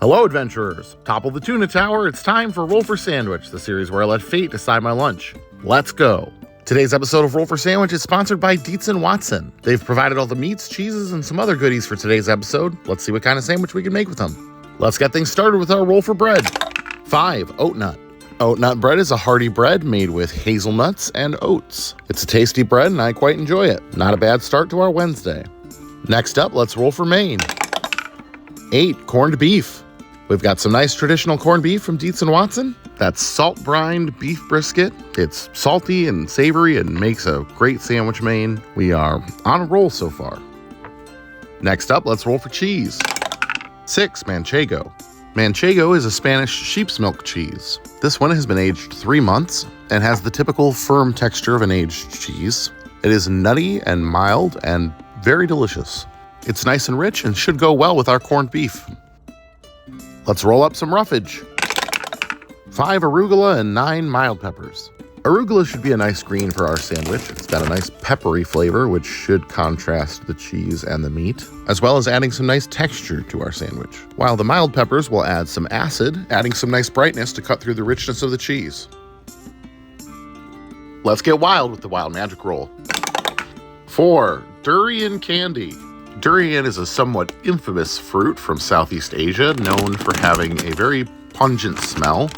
Hello, adventurers! Topple the tuna tower, it's time for Roll for Sandwich, the series where I let fate decide my lunch. Let's go! Today's episode of Roll for Sandwich is sponsored by Dietz & Watson. They've provided all the meats, cheeses, and some other goodies for today's episode. Let's see what kind of sandwich we can make with them. Let's get things started with our roll for bread. 5. Oat nut. Oat nut bread is a hearty bread made with hazelnuts and oats. It's a tasty bread and I quite enjoy it. Not a bad start to our Wednesday. Next up, let's roll for Maine. 8. Corned beef. We've got some nice traditional corned beef from Dietz & Watson. That's salt-brined beef brisket. It's salty and savory and makes a great sandwich main. We are on a roll so far. Next up, let's roll for cheese. 6. Manchego. Manchego is a Spanish sheep's milk cheese. This one has been aged 3 months and has the typical firm texture of an aged cheese. It is nutty and mild and very delicious. It's nice and rich and should go well with our corned beef. Let's roll up some roughage. 5 arugula and 9 mild peppers. Arugula should be a nice green for our sandwich. It's got a nice peppery flavor, which should contrast the cheese and the meat, as well as adding some nice texture to our sandwich. While the mild peppers will add some acid, adding some nice brightness to cut through the richness of the cheese. Let's get wild with the wild magic roll. 4. Durian candy. Durian is a somewhat infamous fruit from Southeast Asia, known for having a very pungent smell.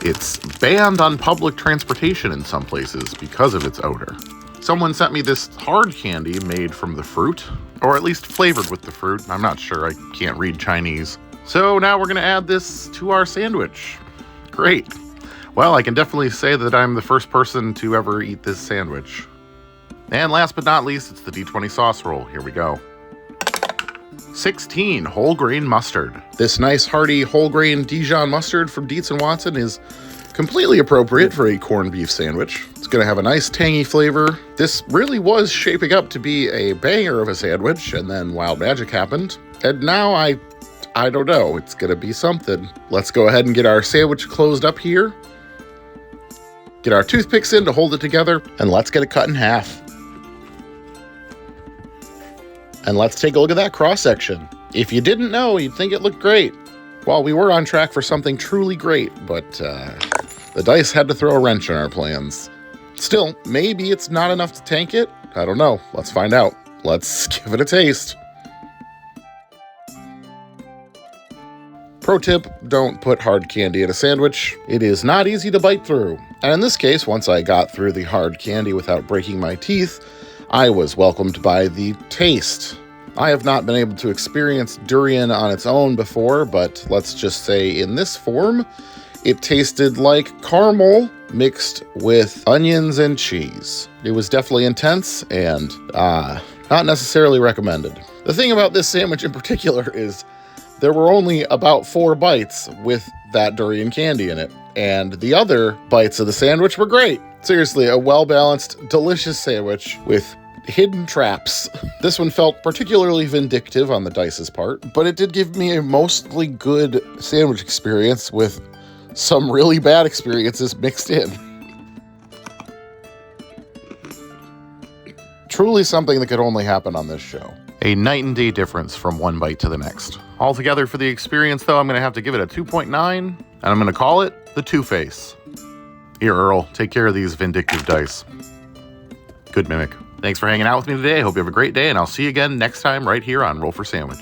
It's banned on public transportation in some places because of its odor. Someone sent me this hard candy made from the fruit, or at least flavored with the fruit. I'm not sure, I can't read Chinese. So now we're gonna add this to our sandwich. Great. Well, I can definitely say that I'm the first person to ever eat this sandwich. And last but not least, it's the D20 sauce roll. Here we go. 16. Whole grain mustard. This nice hearty whole grain Dijon mustard from Dietz & Watson is completely appropriate for a corned beef sandwich. It's going to have a nice tangy flavor. This really was shaping up to be a banger of a sandwich, and then wild magic happened. And now I don't know, it's going to be something. Let's go ahead and get our sandwich closed up here. Get our toothpicks in to hold it together, and let's get it cut in half. And let's take a look at that cross-section. If you didn't know, you'd think it looked great. Well, we were on track for something truly great, but the dice had to throw a wrench in our plans. Still, maybe it's not enough to tank it. I don't know. Let's find out. Let's give it a taste. Pro tip, don't put hard candy in a sandwich. It is not easy to bite through. And in this case, once I got through the hard candy without breaking my teeth, I was welcomed by the taste. I have not been able to experience durian on its own before, but let's just say in this form, it tasted like caramel mixed with onions and cheese. It was definitely intense and not necessarily recommended. The thing about this sandwich in particular is there were only about 4 bites with that durian candy in it, and the other bites of the sandwich were great. Seriously, a well-balanced, delicious sandwich with hidden traps. This one felt particularly vindictive on the dice's part, but it did give me a mostly good sandwich experience with some really bad experiences mixed in. Truly something that could only happen on this show. A night and day difference from one bite to the next. Altogether for the experience, though, I'm going to have to give it a 2.9, and I'm going to call it the Two-Face. Here, Earl, take care of these vindictive dice. Good mimic. Thanks for hanging out with me today. I hope you have a great day, and I'll see you again next time right here on Roll for Sandwich.